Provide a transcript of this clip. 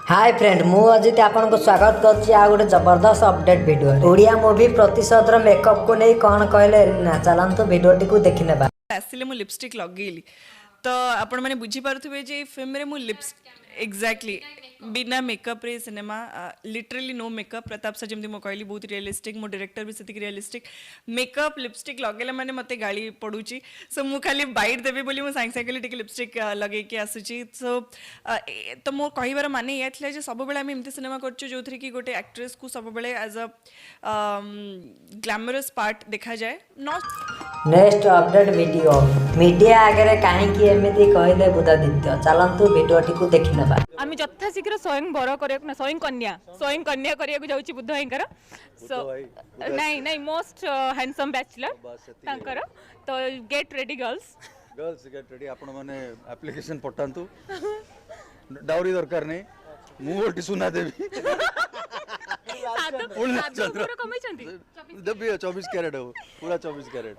hi friend मु अजित आपन को स्वागत करछि आ गोटे जबरदस्त अपडेट वीडियो ओडिया मूवी प्रतिशत रो मेकअप को नहीं कौन कहले ना चलंतु वीडियो टी को देखि नेबा आसले मु लिपस्टिक लगेली तो आपण माने बुझी पारुथबे जे फिल्म रे मु लिप्स एग्जैक्टली बिना मेकअप रे cinema literally no makeup Pratap sir जमती मो कहली बहुत रियलिस्टिक मो डायरेक्टर भी सेतिक रियलिस्टिक मेकअप लिपस्टिक लगेला माने मते गाली पडुची सो मु खाली बाइट देबे बोली मु सांग सांगली टिक लिपस्टिक लगे के आसुची सो तो मो कहिबार माने या थिला जे सब बेला हम एमती सिनेमा करछु जोथरी की गोटे एक्ट्रेस को सब बेले एज अ ग्लैमरस पार्ट देखा जाए not next update video media आगे कहीं एमती कहले बुधादित्य चलंतु वीडियो टी को देखि नेबा आम यथा शीघ्र स्वयं बर कर स्वयं कन्या करिया जाऊँ बुद्ध भाईकर सो नहीं नहीं मोस्ट हैंडसम बैचलर तो get ready girls get ready आपण माने एप्लिकेशन पठांतु डाउरी दरकार नहीं मु गोटी सुना देवी देवी 24 कैरेट हो पूरा 24 कैरेट